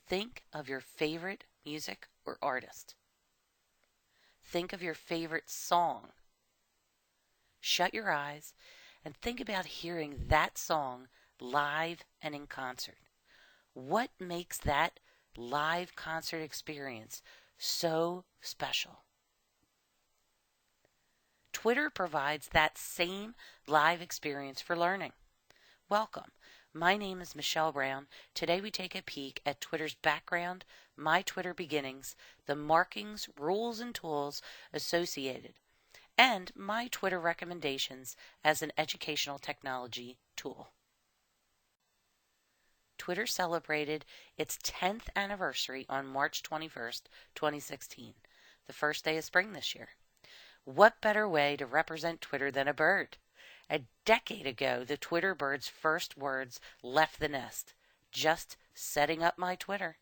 Think of your favorite music or artist. Think of your favorite song. Shut your eyes and think about hearing that song live and in concert. What makes that live concert experience so special? Twitter provides that same live experience for learning. Welcome. My name is Michelle Brown. Today we take a peek at Twitter's background, my Twitter beginnings, the markings, rules, and tools associated, and my Twitter recommendations as an educational technology tool. Twitter celebrated its 10th anniversary on March 21st, 2016, the first day of spring this year. What better way to represent Twitter than a bird? A decade ago, the Twitter bird's first words left the nest, just setting up my Twitter.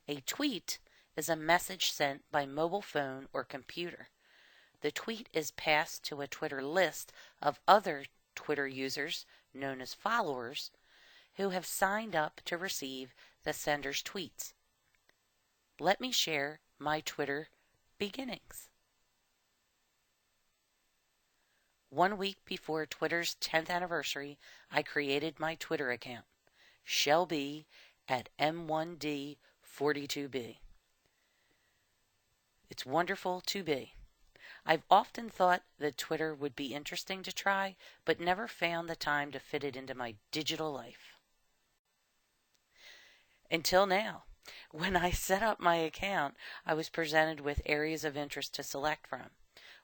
A tweet is a message sent by mobile phone or computer. The tweet is passed to a Twitter list of other Twitter users, known as followers, who have signed up to receive the sender's tweets. Let me share my Twitter beginnings. 1 week before Twitter's 10th anniversary, I created my Twitter account, Shelby at M1D42B. It's wonderful to be. I've often thought that Twitter would be interesting to try, but never found the time to fit it into my digital life. Until now, when I set up my account, I was presented with areas of interest to select from.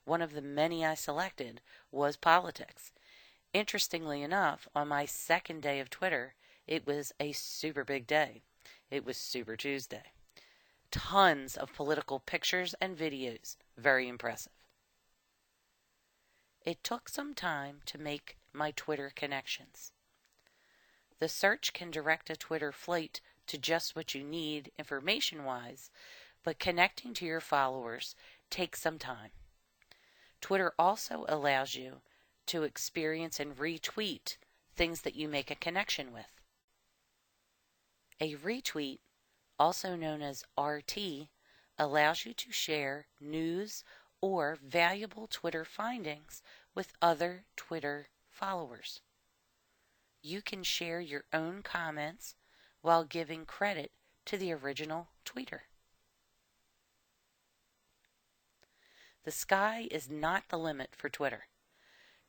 One of the many I selected was politics. Interestingly enough, on my second day of Twitter, it was a super big day. It was Super Tuesday. Tons of political pictures and videos. Very impressive. It took some time to make my Twitter connections. The search can direct a Twitter flight to just what you need information-wise, but connecting to your followers takes some time. Twitter also allows you to experience and retweet things that you make a connection with. A retweet, also known as RT, allows you to share news or valuable Twitter findings with other Twitter followers. You can share your own comments while giving credit to the original tweeter. The sky is not the limit for Twitter.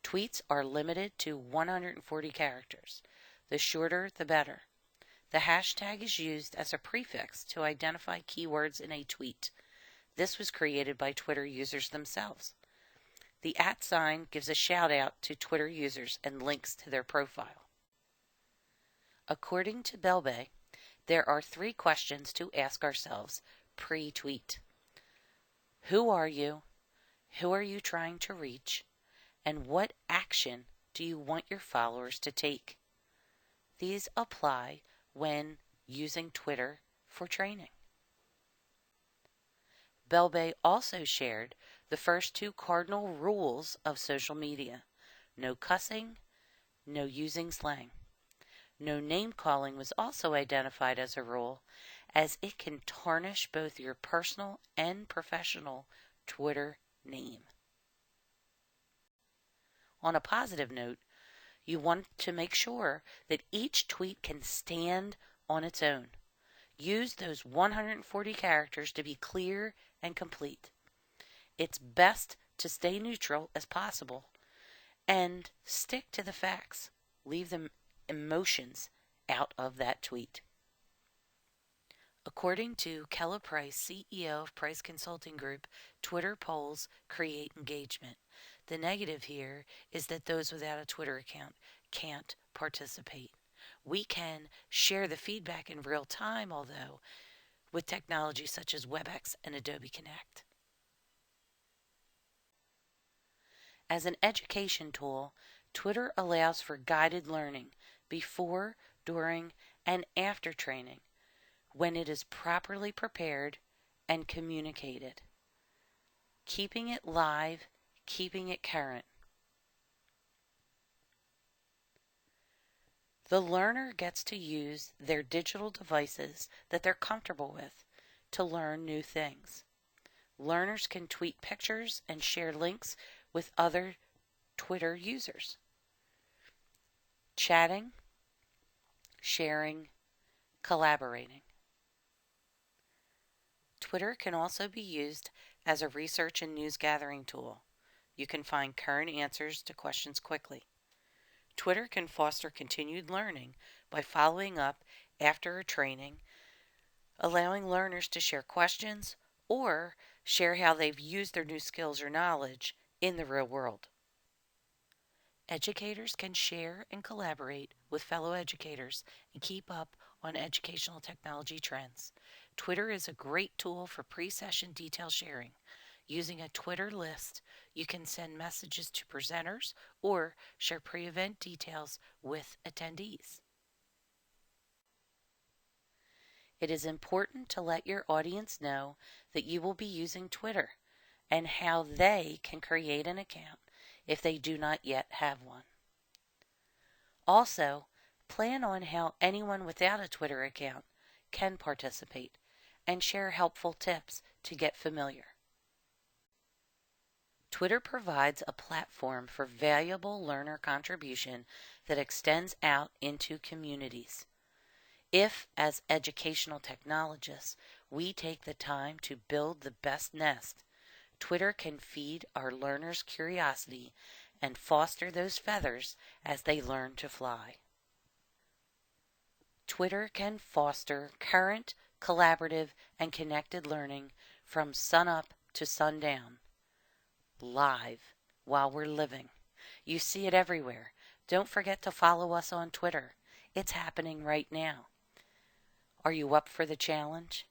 Tweets are limited to 140 characters. The shorter, the better. The hashtag is used as a prefix to identify keywords in a tweet. This was created by Twitter users themselves. The @ gives a shout out to Twitter users and links to their profile. According to Belbay, there are 3 questions to ask ourselves pre-tweet. Who are you? Who are you trying to reach? And what action do you want your followers to take? These apply when using Twitter for training. Belbay also shared the first 2 cardinal rules of social media. No cussing, no using slang. No name-calling was also identified as a rule, as it can tarnish both your personal and professional Twitter name. On a positive note, you want to make sure that each tweet can stand on its own. Use those 140 characters to be clear and complete. It's best to stay neutral as possible and stick to the facts. Leave the emotions out of that tweet. According to Kella Price, CEO of Price Consulting Group, Twitter polls create engagement. The negative here is that those without a Twitter account can't participate. We can share the feedback in real time, although, with technology such as WebEx and Adobe Connect. As an education tool, Twitter allows for guided learning before, during, and after training when it is properly prepared and communicated. Keeping it live, keeping it current. The learner gets to use their digital devices that they're comfortable with to learn new things. Learners can tweet pictures and share links with other Twitter users. Chatting, sharing, collaborating. Twitter can also be used as a research and news gathering tool. You can find current answers to questions quickly. Twitter can foster continued learning by following up after a training, allowing learners to share questions or share how they've used their new skills or knowledge in the real world. Educators can share and collaborate with fellow educators and keep up on educational technology trends. Twitter is a great tool for pre-session detail sharing. Using a Twitter list, you can send messages to presenters or share pre-event details with attendees. It is important to let your audience know that you will be using Twitter and how they can create an account if they do not yet have one. Also, plan on how anyone without a Twitter account can participate and share helpful tips to get familiar. Twitter provides a platform for valuable learner contribution that extends out into communities. If, as educational technologists, we take the time to build the best nest, Twitter can feed our learners' curiosity and foster those feathers as they learn to fly. Twitter can foster current, collaborative, and connected learning from sunup to sundown, live while we're living. You see it everywhere. Don't forget to follow us on Twitter. It's happening right now. Are you up for the challenge?